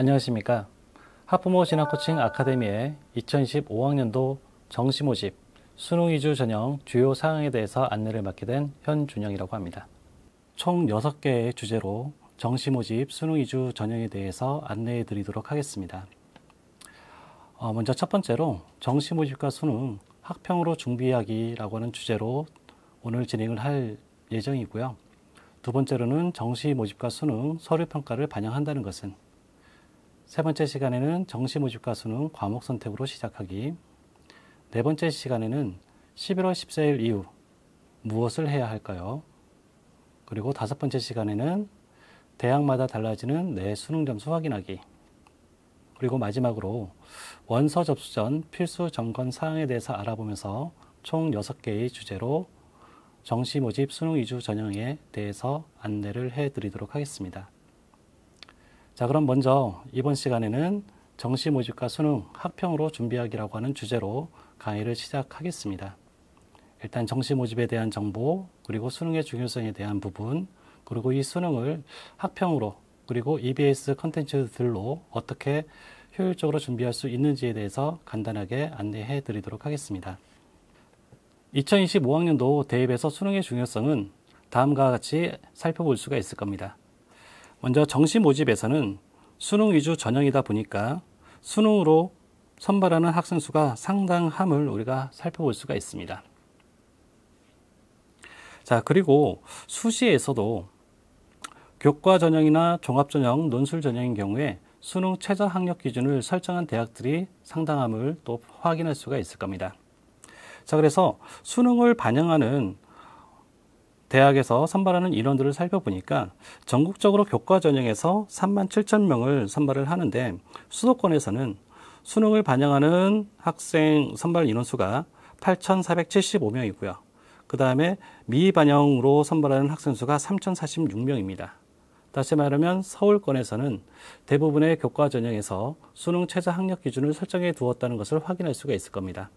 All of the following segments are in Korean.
안녕하십니까. 학부모 진학코칭 아카데미의 2025학년도 정시 모집 수능 위주 전형 주요 사항에 대해서 안내를 맡게 된 현준영이라고 합니다. 총 6개의 주제로 정시 모집 수능 위주 전형에 대해서 안내해 드리도록 하겠습니다. 먼저 첫 번째로 정시 모집과 수능 학평으로 준비하기라고 하는 주제로 오늘 진행을 할 예정이고요. 두 번째로는 정시 모집과 수능 서류 평가를 반영한다는 것은, 세 번째 시간에는 정시 모집과 수능 과목 선택으로 시작하기, 네 번째 시간에는 11월 14일 이후 무엇을 해야 할까요? 그리고 다섯 번째 시간에는 대학마다 달라지는 내 수능 점수 확인하기, 그리고 마지막으로 원서 접수 전 필수 점검 사항에 대해서 알아보면서 총 6개의 주제로 정시 모집 수능 위주 전형에 대해서 안내를 해드리도록 하겠습니다. 자, 그럼 먼저 이번 시간에는 정시 모집과 수능 학평으로 준비하기라고 하는 주제로 강의를 시작하겠습니다. 일단 정시 모집에 대한 정보, 그리고 수능의 중요성에 대한 부분, 그리고 이 수능을 학평으로, 그리고 EBS 컨텐츠들로 어떻게 효율적으로 준비할 수 있는지에 대해서 간단하게 안내해 드리도록 하겠습니다. 2025학년도 대입에서 수능의 중요성은 다음과 같이 살펴볼 수가 있을 겁니다. 먼저 정시 모집에서는 수능 위주 전형이다 보니까 수능으로 선발하는 학생 수가 상당함을 우리가 살펴볼 수가 있습니다. 자, 그리고 수시에서도 교과 전형이나 종합 전형, 논술 전형인 경우에 수능 최저 학력 기준을 설정한 대학들이 상당함을 또 확인할 수가 있을 겁니다. 자, 그래서 수능을 반영하는 대학에서 선발하는 인원들을 살펴보니까 전국적으로 교과 전형에서 37,000명을 선발을 하는데, 수도권에서는 수능을 반영하는 학생 선발 인원수가 8,475명이고요. 그 다음에 미반영으로 선발하는 학생 수가 3,046명입니다. 다시 말하면 서울권에서는 대부분의 교과 전형에서 수능 최저 학력 기준을 설정해 두었다는 것을 확인할 수가 있을 겁니다.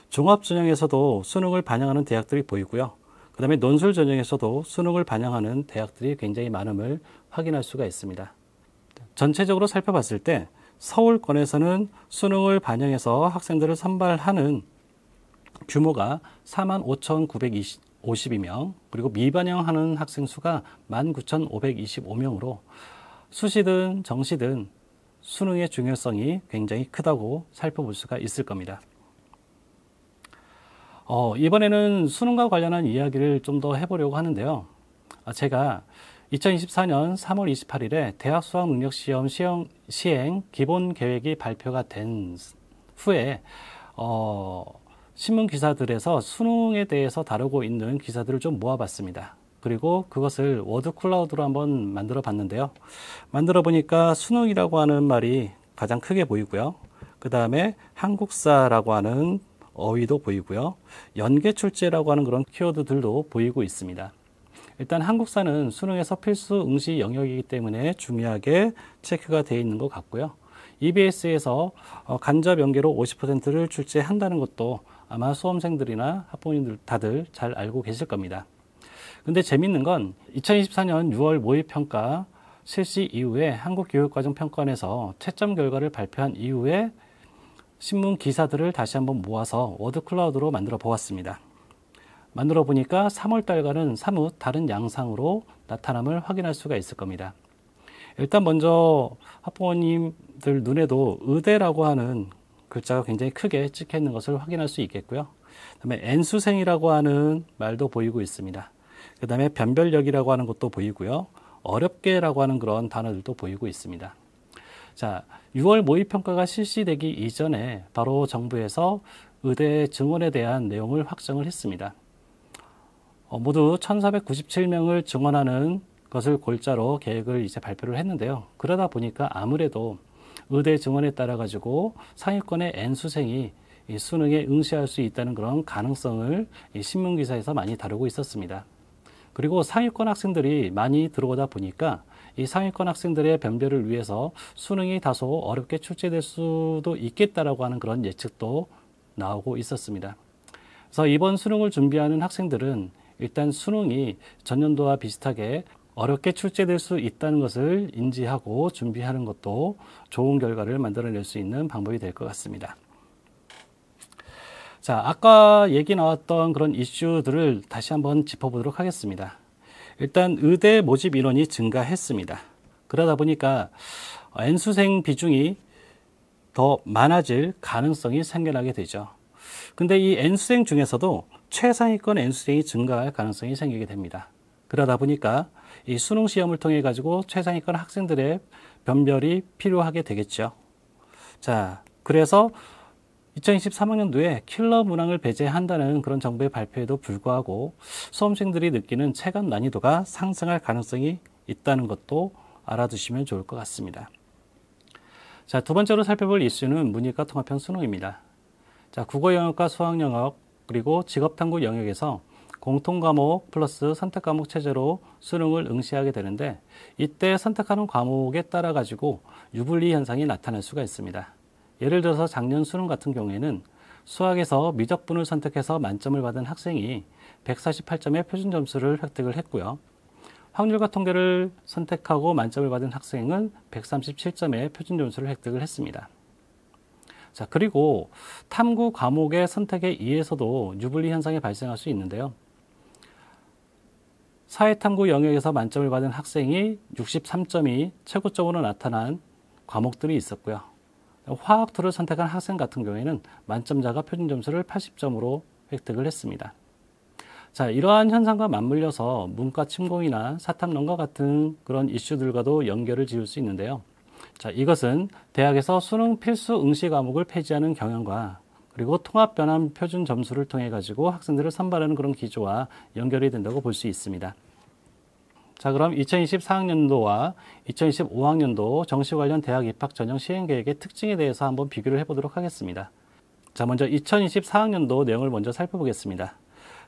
종합 전형에서도 수능을 반영하는 대학들이 보이고요. 그 다음에 논술 전형에서도 수능을 반영하는 대학들이 굉장히 많음을 확인할 수가 있습니다. 전체적으로 살펴봤을 때 서울권에서는 수능을 반영해서 학생들을 선발하는 규모가 45,952명, 그리고 미반영하는 학생 수가 19,525명으로 수시든 정시든 수능의 중요성이 굉장히 크다고 살펴볼 수가 있을 겁니다. 이번에는 수능과 관련한 이야기를 좀 더 해보려고 하는데요. 제가 2024년 3월 28일에 대학 수학능력시험 시행 기본 계획이 발표가 된 후에 신문 기사들에서 수능에 대해서 다루고 있는 기사들을 좀 모아봤습니다. 그리고 그것을 워드 클라우드로 한번 만들어 봤는데요. 만들어 보니까 수능이라고 하는 말이 가장 크게 보이고요. 그 다음에 한국사라고 하는 어휘도 보이고요. 연계출제라고 하는 그런 키워드들도 보이고 있습니다. 일단 한국사는 수능에서 필수 응시 영역이기 때문에 중요하게 체크가 되어 있는 것 같고요. EBS에서 간접 연계로 50%를 출제한다는 것도 아마 수험생들이나 학부모님들 다들 잘 알고 계실 겁니다. 근데 재밌는 건 2024년 6월 모의평가 실시 이후에 한국교육과정평가원에서 채점 결과를 발표한 이후에 신문 기사들을 다시 한번 모아서 워드 클라우드로 만들어 보았습니다. 만들어 보니까 3월 달과는 사뭇 다른 양상으로 나타남을 확인할 수가 있을 겁니다. 일단 먼저 학부모님들 눈에도 의대라고 하는 글자가 굉장히 크게 찍혀 있는 것을 확인할 수 있겠고요. 그다음에 N수생이라고 하는 말도 보이고 있습니다. 그 다음에 변별력이라고 하는 것도 보이고요. 어렵게라고 하는 그런 단어들도 보이고 있습니다. 자, 6월 모의평가가 실시되기 이전에 바로 정부에서 의대 증원에 대한 내용을 확정을 했습니다. 모두 1,497명을 증원하는 것을 골자로 계획을 이제 발표를 했는데요. 그러다 보니까 아무래도 의대 증원에 따라 가지고 상위권의 N수생이 이 수능에 응시할 수 있다는 그런 가능성을 이 신문 기사에서 많이 다루고 있었습니다. 그리고 상위권 학생들이 많이 들어오다 보니까 이 상위권 학생들의 변별을 위해서 수능이 다소 어렵게 출제될 수도 있겠다라고 하는 그런 예측도 나오고 있었습니다. 그래서 이번 수능을 준비하는 학생들은 일단 수능이 전년도와 비슷하게 어렵게 출제될 수 있다는 것을 인지하고 준비하는 것도 좋은 결과를 만들어낼 수 있는 방법이 될 것 같습니다. 자, 아까 얘기 나왔던 그런 이슈들을 다시 한번 짚어보도록 하겠습니다. 일단 의대 모집 인원이 증가했습니다. 그러다 보니까 N수생 비중이 더 많아질 가능성이 생겨나게 되죠. 근데 이 N수생 중에서도 최상위권 N수생이 증가할 가능성이 생기게 됩니다. 그러다 보니까 이 수능 시험을 통해 가지고 최상위권 학생들의 변별이 필요하게 되겠죠. 자, 그래서 2023학년도에 킬러 문항을 배제한다는 그런 정부의 발표에도 불구하고 수험생들이 느끼는 체감 난이도가 상승할 가능성이 있다는 것도 알아두시면 좋을 것 같습니다. 자, 두 번째로 살펴볼 이슈는 문이과 통합형 수능입니다. 자, 국어 영역과 수학 영역 그리고 직업탐구 영역에서 공통과목 플러스 선택과목 체제로 수능을 응시하게 되는데 이때 선택하는 과목에 따라 가지고 유불리 현상이 나타날 수가 있습니다. 예를 들어서 작년 수능 같은 경우에는 수학에서 미적분을 선택해서 만점을 받은 학생이 148점의 표준 점수를 획득을 했고요. 확률과 통계를 선택하고 만점을 받은 학생은 137점의 표준 점수를 획득을 했습니다. 자, 그리고 탐구 과목의 선택에 의해서도 유불리 현상이 발생할 수 있는데요. 사회탐구 영역에서 만점을 받은 학생이 63점이 최고점으로 나타난 과목들이 있었고요. 화학2를 선택한 학생 같은 경우에는 만점자가 표준 점수를 80점으로 획득을 했습니다. 자, 이러한 현상과 맞물려서 문과 침공이나 사탐론과 같은 그런 이슈들과도 연결을 지을 수 있는데요. 자, 이것은 대학에서 수능 필수 응시 과목을 폐지하는 경향과 그리고 통합 변환 표준 점수를 통해 가지고 학생들을 선발하는 그런 기조와 연결이 된다고 볼 수 있습니다. 자, 그럼 2024학년도와 2025학년도 정시 관련 대학 입학 전형 시행 계획의 특징에 대해서 한번 비교를 해보도록 하겠습니다. 자, 먼저 2024학년도 내용을 먼저 살펴보겠습니다.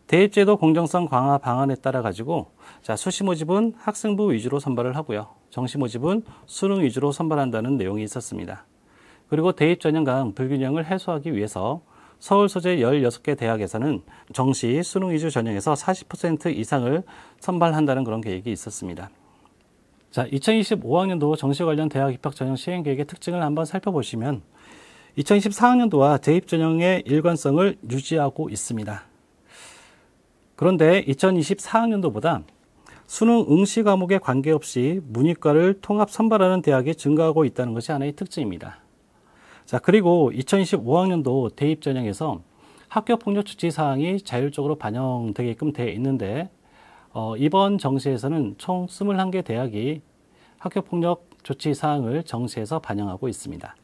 대입제도 공정성 강화 방안에 따라 가지고 자, 수시 모집은 학생부 위주로 선발을 하고요. 정시 모집은 수능 위주로 선발한다는 내용이 있었습니다. 그리고 대입 전형강 불균형을 해소하기 위해서 서울 소재 16개 대학에서는 정시 수능 위주 전형에서 40% 이상을 선발한다는 그런 계획이 있었습니다. 자, 2025학년도 정시 관련 대학 입학 전형 시행 계획의 특징을 한번 살펴보시면 2024학년도와 대입 전형의 일관성을 유지하고 있습니다. 그런데 2024학년도보다 수능 응시 과목에 관계없이 문이과를 통합 선발하는 대학이 증가하고 있다는 것이 하나의 특징입니다. 자, 그리고 2025학년도 대입 전형에서 학교폭력 조치 사항이 자율적으로 반영되게끔 되어 있는데 이번 정시에서는 총 21개 대학이 학교폭력 조치 사항을 정시에서 반영하고 있습니다.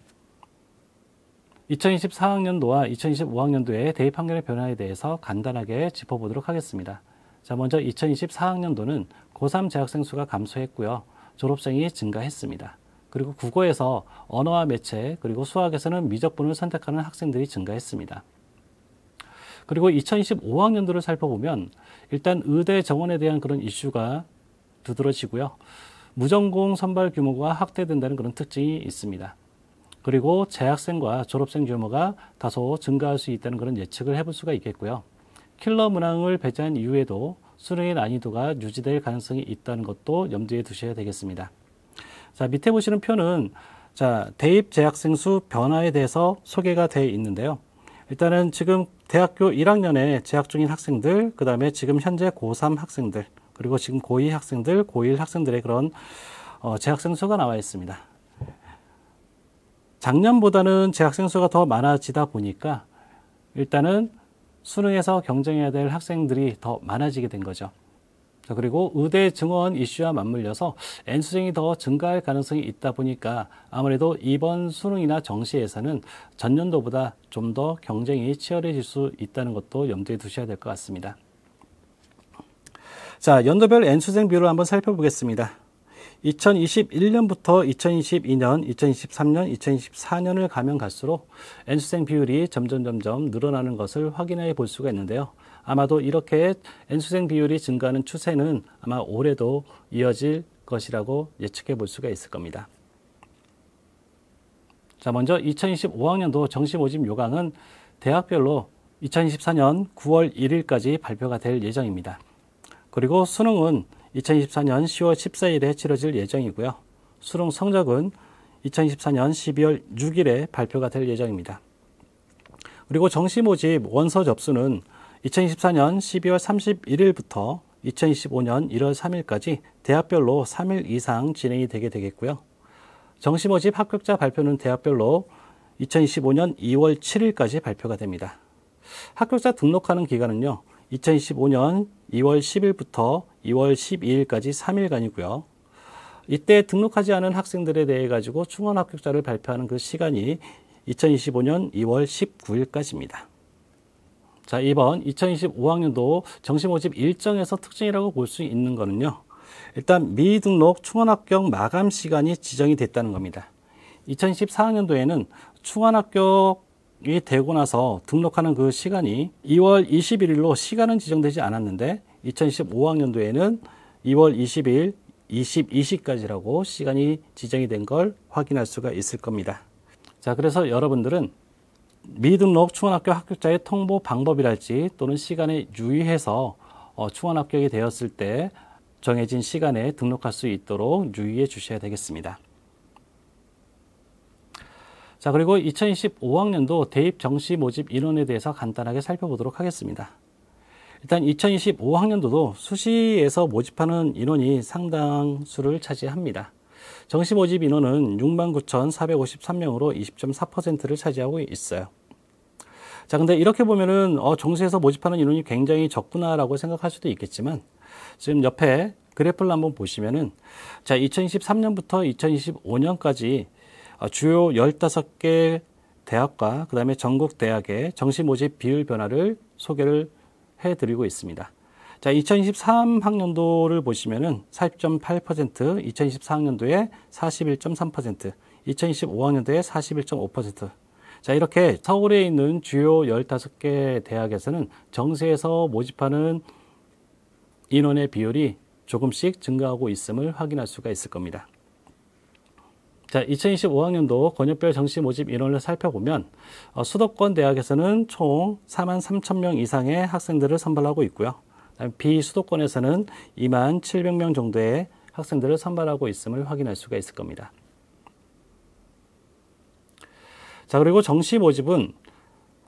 2024학년도와 2025학년도의 대입 환경의 변화에 대해서 간단하게 짚어보도록 하겠습니다. 자, 먼저 2024학년도는 고3 재학생 수가 감소했고요. 졸업생이 증가했습니다. 그리고 국어에서 언어와 매체, 그리고 수학에서는 미적분을 선택하는 학생들이 증가했습니다. 그리고 2025학년도를 살펴보면 일단 의대 정원에 대한 그런 이슈가 두드러지고요. 무전공 선발 규모가 확대된다는 그런 특징이 있습니다. 그리고 재학생과 졸업생 규모가 다소 증가할 수 있다는 그런 예측을 해볼 수가 있겠고요. 킬러 문항을 배제한 이후에도 수능의 난이도가 유지될 가능성이 있다는 것도 염두에 두셔야 되겠습니다. 자, 밑에 보시는 표는 자, 대입 재학생 수 변화에 대해서 소개가 되어 있는데요. 일단은 지금 대학교 1학년에 재학 중인 학생들, 그 다음에 지금 현재 고3 학생들, 그리고 지금 고2 학생들, 고1 학생들의 그런 재학생 수가 나와 있습니다. 작년보다는 재학생 수가 더 많아지다 보니까 일단은 수능에서 경쟁해야 될 학생들이 더 많아지게 된 거죠. 자, 그리고 의대 증원 이슈와 맞물려서 N수생이 더 증가할 가능성이 있다 보니까 아무래도 이번 수능이나 정시에서는 전년도보다 좀 더 경쟁이 치열해질 수 있다는 것도 염두에 두셔야 될 것 같습니다. 자, 연도별 N수생 비율을 한번 살펴보겠습니다. 2021년부터 2022년, 2023년, 2024년을 가면 갈수록 N수생 비율이 점점 늘어나는 것을 확인해 볼 수가 있는데요. 아마도 이렇게 N수생 비율이 증가하는 추세는 아마 올해도 이어질 것이라고 예측해 볼 수가 있을 겁니다. 자, 먼저 2025학년도 정시 모집 요강은 대학별로 2024년 9월 1일까지 발표가 될 예정입니다. 그리고 수능은 2024년 10월 14일에 치러질 예정이고요. 수능 성적은 2024년 12월 6일에 발표가 될 예정입니다. 그리고 정시 모집 원서 접수는 2024년 12월 31일부터 2025년 1월 3일까지 대학별로 3일 이상 진행이 되게 되겠고요. 정시 모집 합격자 발표는 대학별로 2025년 2월 7일까지 발표가 됩니다. 합격자 등록하는 기간은요, 2025년 2월 10일부터 2월 12일까지 3일간이고요. 이때 등록하지 않은 학생들에 대해 가지고 충원 합격자를 발표하는 그 시간이 2025년 2월 19일까지입니다. 자, 이번 2025학년도 정시 모집 일정에서 특징이라고 볼 수 있는 거는요, 일단 미등록 충원 합격 마감 시간이 지정이 됐다는 겁니다. 2014학년도에는 충원 합격이 되고 나서 등록하는 그 시간이 2월 21일로 시간은 지정되지 않았는데 2015학년도에는 2월 20일 22시까지라고 시간이 지정이 된 걸 확인할 수가 있을 겁니다. 자, 그래서 여러분들은 미등록 충원 합격 합격자의 통보 방법이랄지 또는 시간에 유의해서 충원 합격이 되었을 때 정해진 시간에 등록할 수 있도록 유의해 주셔야 되겠습니다. 자, 그리고 2025학년도 대입 정시 모집 인원에 대해서 간단하게 살펴보도록 하겠습니다. 일단 2025학년도도 수시에서 모집하는 인원이 상당수를 차지합니다. 정시 모집 인원은 69,453명으로 20.4%를 차지하고 있어요. 자, 근데 이렇게 보면은 정시에서 모집하는 인원이 굉장히 적구나라고 생각할 수도 있겠지만, 지금 옆에 그래프를 한번 보시면은, 자, 2023년부터 2025년까지 주요 15개 대학과 그 다음에 전국 대학의 정시 모집 비율 변화를 소개를 해드리고 있습니다. 자, 2023학년도를 보시면은 40.8%, 2024학년도에 41.3%, 2025학년도에 41.5%. 자, 이렇게 서울에 있는 주요 15개 대학에서는 정시에서 모집하는 인원의 비율이 조금씩 증가하고 있음을 확인할 수가 있을 겁니다. 자, 2025학년도 권역별 정시 모집 인원을 살펴보면 수도권 대학에서는 총 43,000명 이상의 학생들을 선발하고 있고요. 비수도권에서는 27,000명 정도의 학생들을 선발하고 있음을 확인할 수가 있을 겁니다. 자, 그리고 정시 모집은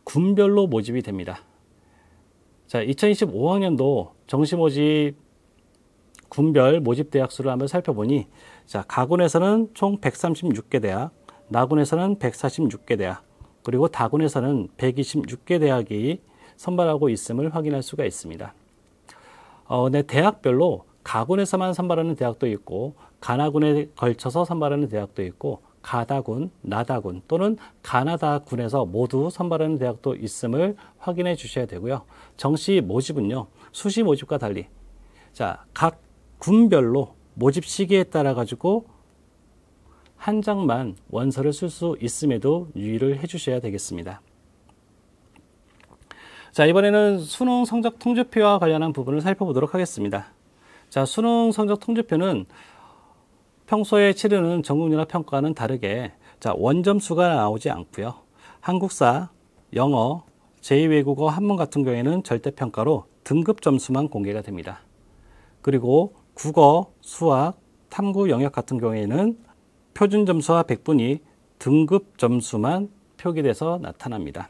군별로 모집이 됩니다. 자, 2025학년도 정시 모집 군별 모집 대학 수를 한번 살펴보니, 자, 가군에서는 총 136개 대학, 나군에서는 146개 대학, 그리고 다군에서는 126개 대학이 선발하고 있음을 확인할 수가 있습니다. 네, 대학별로 가군에서만 선발하는 대학도 있고, 가나군에 걸쳐서 선발하는 대학도 있고, 가다군, 나다군 또는 가나다군에서 모두 선발하는 대학도 있음을 확인해 주셔야 되고요. 정시 모집은요, 수시 모집과 달리, 자, 각 군별로 모집 시기에 따라 가지고 한 장만 원서를 쓸 수 있음에도 유의를 해 주셔야 되겠습니다. 자, 이번에는 수능 성적 통지표와 관련한 부분을 살펴보도록 하겠습니다. 자, 수능 성적 통지표는 평소에 치르는 전국연합평가와는 다르게, 자, 원점수가 나오지 않고요. 한국사, 영어, 제2외국어 한문 같은 경우에는 절대평가로 등급 점수만 공개가 됩니다. 그리고 국어, 수학, 탐구 영역 같은 경우에는 표준 점수와 백분위 등급 점수만 표기돼서 나타납니다.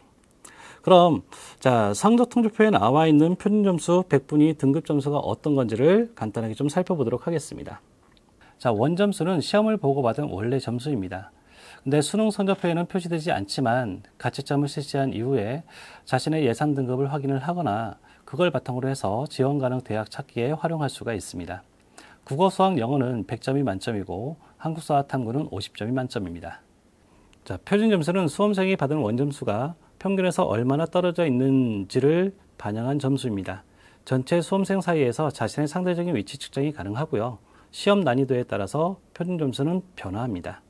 그럼 자, 성적 통지표에 나와 있는 표준 점수, 백분위 등급 점수가 어떤 건지를 간단하게 좀 살펴보도록 하겠습니다. 자, 원점수는 시험을 보고 받은 원래 점수입니다. 근데 수능 성적표에는 표시되지 않지만 가채점을 실시한 이후에 자신의 예상 등급을 확인을 하거나 그걸 바탕으로 해서 지원 가능 대학 찾기에 활용할 수가 있습니다. 국어, 수학, 영어는 100점이 만점이고 한국사와 탐구는 50점이 만점입니다. 자, 표준 점수는 수험생이 받은 원점수가 평균에서 얼마나 떨어져 있는지를 반영한 점수입니다. 전체 수험생 사이에서 자신의 상대적인 위치 측정이 가능하고요. 시험 난이도에 따라서 표준 점수는 변화합니다.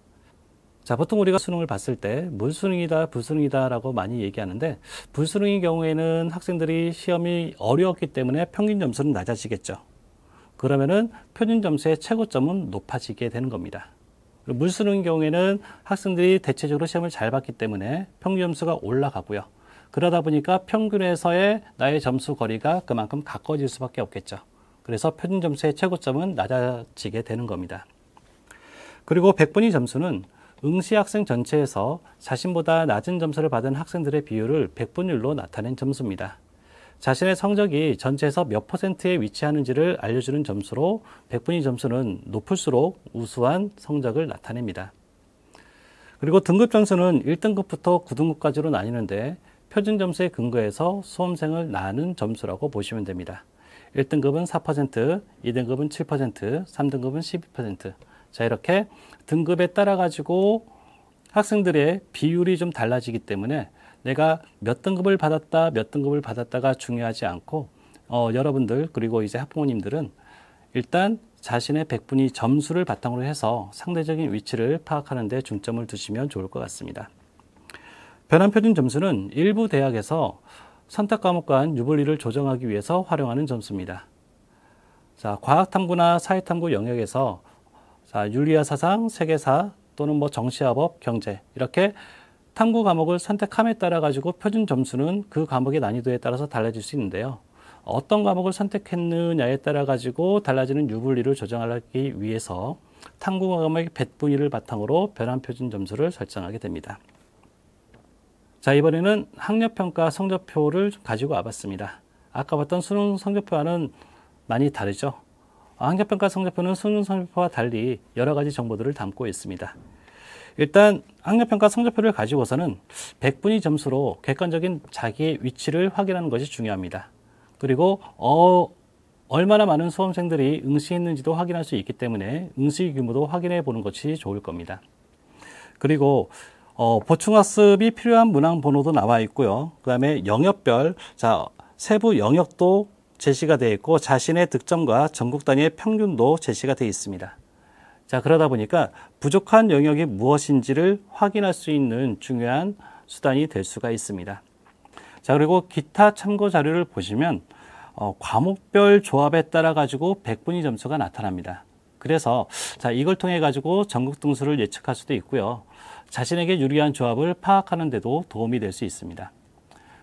자, 보통 우리가 수능을 봤을 때 물수능이다, 불수능이다 라고 많이 얘기하는데, 불수능인 경우에는 학생들이 시험이 어려웠기 때문에 평균 점수는 낮아지겠죠. 그러면은 표준 점수의 최고점은 높아지게 되는 겁니다. 물수능인 경우에는 학생들이 대체적으로 시험을 잘 봤기 때문에 평균 점수가 올라가고요. 그러다 보니까 평균에서의 나의 점수 거리가 그만큼 가까워질 수밖에 없겠죠. 그래서 표준 점수의 최고점은 낮아지게 되는 겁니다. 그리고 백분위 점수는 응시 학생 전체에서 자신보다 낮은 점수를 받은 학생들의 비율을 백분율로 나타낸 점수입니다. 자신의 성적이 전체에서 몇 %에 위치하는지를 알려주는 점수로 백분위 점수는 높을수록 우수한 성적을 나타냅니다. 그리고 등급 점수는 1등급부터 9등급까지로 나뉘는데 표준 점수에 근거해서 수험생을 나눈 점수라고 보시면 됩니다. 1등급은 4%, 2등급은 7%, 3등급은 12%. 자, 이렇게 등급에 따라 가지고 학생들의 비율이 좀 달라지기 때문에 내가 몇 등급을 받았다, 몇 등급을 받았다가 중요하지 않고 여러분들 그리고 이제 학부모님들은 일단 자신의 백분위 점수를 바탕으로 해서 상대적인 위치를 파악하는 데 중점을 두시면 좋을 것 같습니다. 변환표준 점수는 일부 대학에서 선택 과목 간 유불리를 조정하기 위해서 활용하는 점수입니다. 자, 과학탐구나 사회탐구 영역에서 자, 윤리와 사상, 세계사 또는 정치화법, 경제 이렇게 탐구 과목을 선택함에 따라 가지고 표준 점수는 그 과목의 난이도에 따라서 달라질 수 있는데요. 어떤 과목을 선택했느냐에 따라 가지고 달라지는 유불리를 조정하기 위해서 탐구 과목의 백분위를 바탕으로 변환표준 점수를 설정하게 됩니다. 자, 이번에는 학력평가 성적표를 가지고 와봤습니다. 아까 봤던 수능 성적표와는 많이 다르죠. 학력평가 성적표는 수능 성적표와 달리 여러 가지 정보들을 담고 있습니다. 일단 학력평가 성적표를 가지고서는 백분위 점수로 객관적인 자기의 위치를 확인하는 것이 중요합니다. 그리고 얼마나 많은 수험생들이 응시했는지도 확인할 수 있기 때문에 응시 규모도 확인해 보는 것이 좋을 겁니다. 그리고 보충학습이 필요한 문항 번호도 나와 있고요. 그 다음에 영역별, 자, 세부 영역도 제시가 되어 있고 자신의 득점과 전국 단위의 평균도 제시가 되어 있습니다. 자, 그러다 보니까 부족한 영역이 무엇인지를 확인할 수 있는 중요한 수단이 될 수가 있습니다. 자, 그리고 기타 참고 자료를 보시면 과목별 조합에 따라 가지고 백분위 점수가 나타납니다. 그래서 자, 이걸 통해 가지고 전국 등수를 예측할 수도 있고요. 자신에게 유리한 조합을 파악하는 데도 도움이 될 수 있습니다.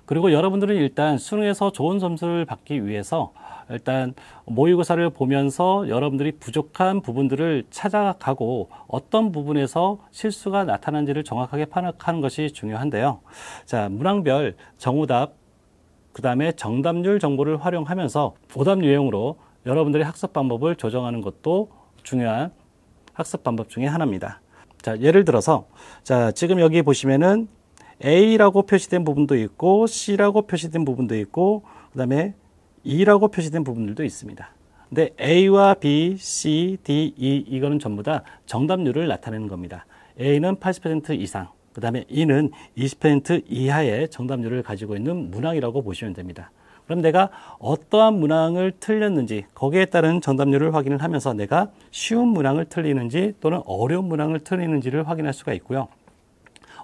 그리고 여러분들은 일단 수능에서 좋은 점수를 받기 위해서 일단 모의고사를 보면서 여러분들이 부족한 부분들을 찾아가고 어떤 부분에서 실수가 나타난지를 정확하게 파악하는 것이 중요한데요. 자, 문항별 정오답, 그 다음에 정답률 정보를 활용하면서 오답 유형으로 여러분들의 학습 방법을 조정하는 것도 중요한 학습 방법 중에 하나입니다. 자, 예를 들어서 자, 지금 여기 보시면은 A라고 표시된 부분도 있고 C라고 표시된 부분도 있고 그 다음에 E라고 표시된 부분들도 있습니다. 근데 A와 B, C, D, E 이거는 전부 다 정답률을 나타내는 겁니다. A는 80% 이상, 그 다음에 E는 20% 이하의 정답률을 가지고 있는 문항이라고 보시면 됩니다. 그럼 내가 어떠한 문항을 틀렸는지 거기에 따른 정답률을 확인을 하면서 내가 쉬운 문항을 틀리는지 또는 어려운 문항을 틀리는지를 확인할 수가 있고요.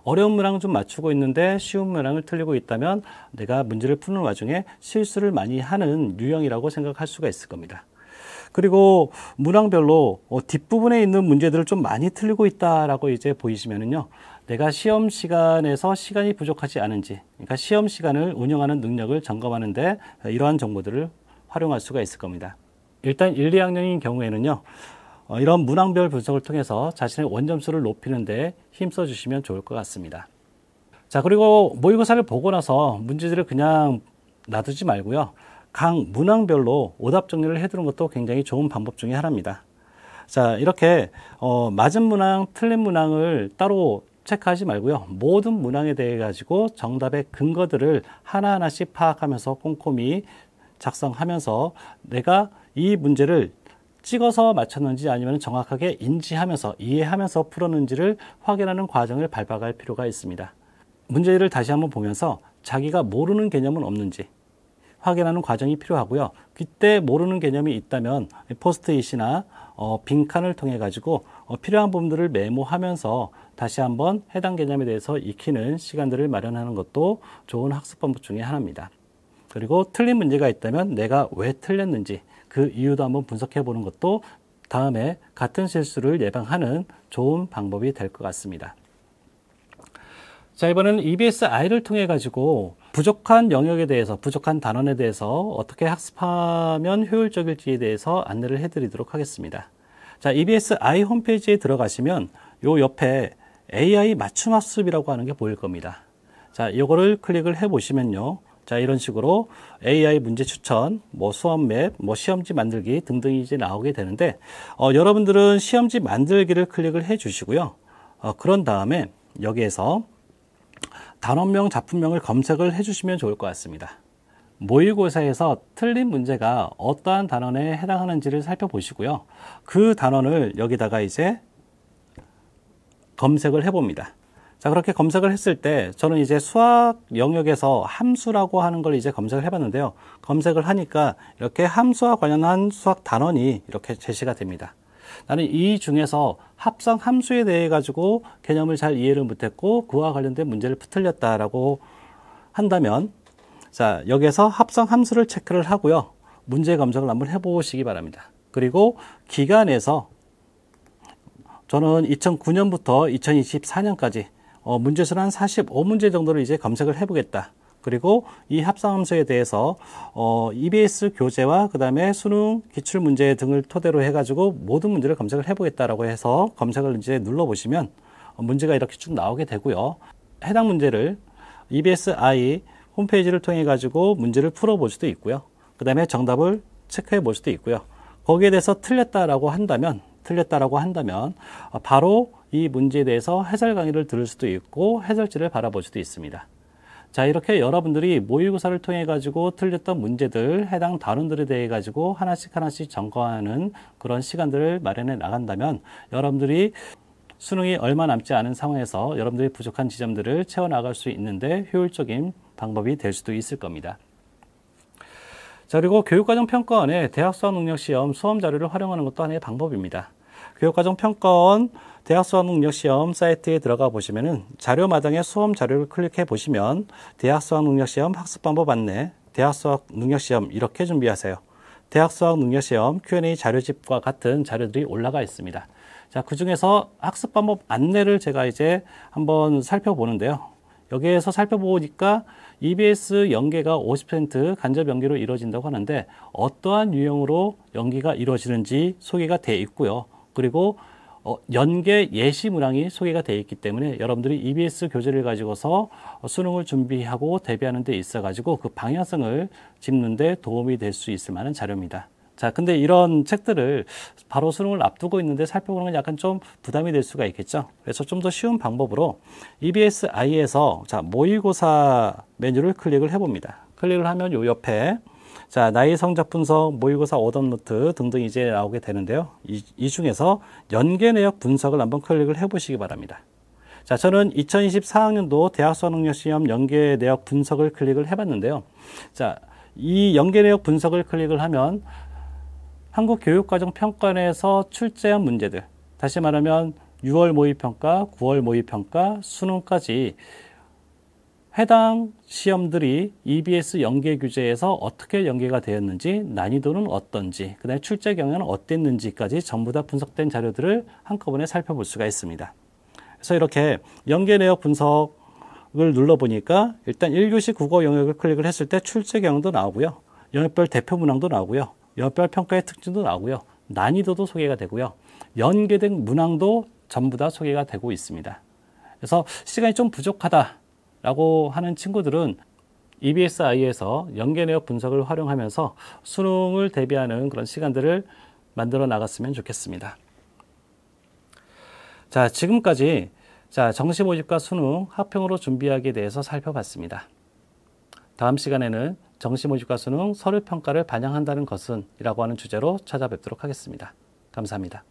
어려운 문항을 좀 맞추고 있는데 쉬운 문항을 틀리고 있다면 내가 문제를 푸는 와중에 실수를 많이 하는 유형이라고 생각할 수가 있을 겁니다. 그리고 문항별로 뒷부분에 있는 문제들을 좀 많이 틀리고 있다라고 이제 보이시면은요. 내가 시험 시간에서 시간이 부족하지 않은지, 그러니까 시험 시간을 운영하는 능력을 점검하는데 이러한 정보들을 활용할 수가 있을 겁니다. 일단 1, 2학년인 경우에는요. 이런 문항별 분석을 통해서 자신의 원점수를 높이는 데 힘써 주시면 좋을 것 같습니다. 자, 그리고 모의고사를 보고 나서 문제들을 그냥 놔두지 말고요. 각 문항별로 오답 정리를 해두는 것도 굉장히 좋은 방법 중에 하나입니다. 자, 이렇게 맞은 문항, 틀린 문항을 따로 체크하지 말고요. 모든 문항에 대해 가지고 정답의 근거들을 하나하나씩 파악하면서 꼼꼼히 작성하면서 내가 이 문제를 찍어서 맞췄는지 아니면 정확하게 인지하면서 이해하면서 풀었는지를 확인하는 과정을 밟아갈 필요가 있습니다. 문제를 다시 한번 보면서 자기가 모르는 개념은 없는지 확인하는 과정이 필요하고요. 그때 모르는 개념이 있다면 포스트잇이나 빈칸을 통해 가지고 필요한 부분들을 메모하면서 다시 한번 해당 개념에 대해서 익히는 시간들을 마련하는 것도 좋은 학습 방법 중에 하나입니다. 그리고 틀린 문제가 있다면 내가 왜 틀렸는지 그 이유도 한번 분석해 보는 것도 다음에 같은 실수를 예방하는 좋은 방법이 될 것 같습니다. 자, 이번에는 EBS-I를 통해 가지고 부족한 영역에 대해서, 부족한 단원에 대해서 어떻게 학습하면 효율적일지에 대해서 안내를 해드리도록 하겠습니다. 자, EBS I 홈페이지에 들어가시면 요 옆에 AI 맞춤 학습이라고 하는 게 보일 겁니다. 자, 이거를 클릭을 해 보시면요. 자, 이런 식으로 AI 문제 추천, 뭐 수업 맵, 뭐 시험지 만들기 등등이 이제 나오게 되는데, 여러분들은 시험지 만들기를 클릭을 해 주시고요. 그런 다음에 여기에서 단원명, 작품명을 검색을 해 주시면 좋을 것 같습니다. 모의고사에서 틀린 문제가 어떠한 단원에 해당하는지를 살펴보시고요. 그 단원을 여기다가 이제 검색을 해 봅니다. 자, 그렇게 검색을 했을 때 저는 이제 수학 영역에서 함수라고 하는 걸 이제 검색을 해 봤는데요. 검색을 하니까 이렇게 함수와 관련한 수학 단원이 이렇게 제시가 됩니다. 나는 이 중에서 합성 함수에 대해 가지고 개념을 잘 이해를 못했고 그와 관련된 문제를 틀렸다라고 한다면, 자, 여기에서 합성 함수를 체크를 하고요. 문제 검색을 한번 해보시기 바랍니다. 그리고 기간에서 저는 2009년부터 2024년까지 문제수는 한 45문제 정도를 이제 검색을 해보겠다. 그리고 이 합성함수에 대해서 EBS 교재와 그 다음에 수능 기출문제 등을 토대로 해가지고 모든 문제를 검색을 해보겠다라고 해서 검색을 이제 눌러보시면 문제가 이렇게 쭉 나오게 되고요. 해당 문제를 EBS I 홈페이지를 통해 가지고 문제를 풀어볼 수도 있고요. 그 다음에 정답을 체크해 볼 수도 있고요. 거기에 대해서 틀렸다라고 한다면 바로 이 문제에 대해서 해설 강의를 들을 수도 있고 해설지를 바라볼 수도 있습니다. 자, 이렇게 여러분들이 모의고사를 통해 가지고 틀렸던 문제들, 해당 단원들에 대해 가지고 하나씩 점검하는 그런 시간들을 마련해 나간다면 여러분들이 수능이 얼마 남지 않은 상황에서 여러분들이 부족한 지점들을 채워나갈 수 있는데 효율적인 방법이 될 수도 있을 겁니다. 자, 그리고 교육과정 평가원의 대학수학능력시험 수험 자료를 활용하는 것도 하나의 방법입니다. 교육과정 평가원 대학수학능력시험 사이트에 들어가 보시면은 자료마당에 수험 자료를 클릭해 보시면 대학수학능력시험 학습방법 안내, 대학수학능력시험 이렇게 준비하세요. 대학수학능력시험 Q&A 자료집과 같은 자료들이 올라가 있습니다. 자, 그 중에서 학습방법 안내를 제가 이제 한번 살펴보는데요. 여기에서 살펴보니까 EBS 연계가 50% 간접 연계로 이루어진다고 하는데 어떠한 유형으로 연계가 이루어지는지 소개가 되어 있고요. 그리고 연계 예시 문항이 소개가 되어 있기 때문에 여러분들이 EBS 교재를 가지고서 수능을 준비하고 대비하는 데 있어 가지고 그 방향성을 짚는 데 도움이 될 수 있을 만한 자료입니다. 자, 근데 이런 책들을 바로 수능을 앞두고 있는데 살펴보는 건 약간 좀 부담이 될 수가 있겠죠. 그래서 좀 더 쉬운 방법으로 EBS I에서 자, 모의고사 메뉴를 클릭을 해봅니다. 클릭을 하면 요 옆에 자, 나의 성적 분석, 모의고사 오답 노트 등등 이제 나오게 되는데요. 이 중에서 연계 내역 분석을 한번 클릭을 해보시기 바랍니다. 자, 저는 2024학년도 대학수학능력시험 연계 내역 분석을 클릭을 해봤는데요. 자, 이 연계 내역 분석을 클릭을 하면 한국교육과정평가원에서 출제한 문제들, 다시 말하면 6월 모의평가, 9월 모의평가, 수능까지 해당 시험들이 EBS 연계 규제에서 어떻게 연계가 되었는지, 난이도는 어떤지, 그 다음에 출제 경향은 어땠는지까지 전부 다 분석된 자료들을 한꺼번에 살펴볼 수가 있습니다. 그래서 이렇게 연계 내역 분석을 눌러보니까 일단 1교시 국어 영역을 클릭을 했을 때 출제 경향도 나오고요. 영역별 대표 문항도 나오고요. 영역별 평가의 특징도 나오고요. 난이도도 소개가 되고요. 연계된 문항도 전부 다 소개가 되고 있습니다. 그래서 시간이 좀 부족하다라고 하는 친구들은 EBS I에서 연계 내역 분석을 활용하면서 수능을 대비하는 그런 시간들을 만들어 나갔으면 좋겠습니다. 자, 지금까지 정시 모집과 수능 합평으로 준비하기에 대해서 살펴봤습니다. 다음 시간에는 정시 모집과 수능 서류 평가를 반영한다는 것은 이라고 하는 주제로 찾아뵙도록 하겠습니다. 감사합니다.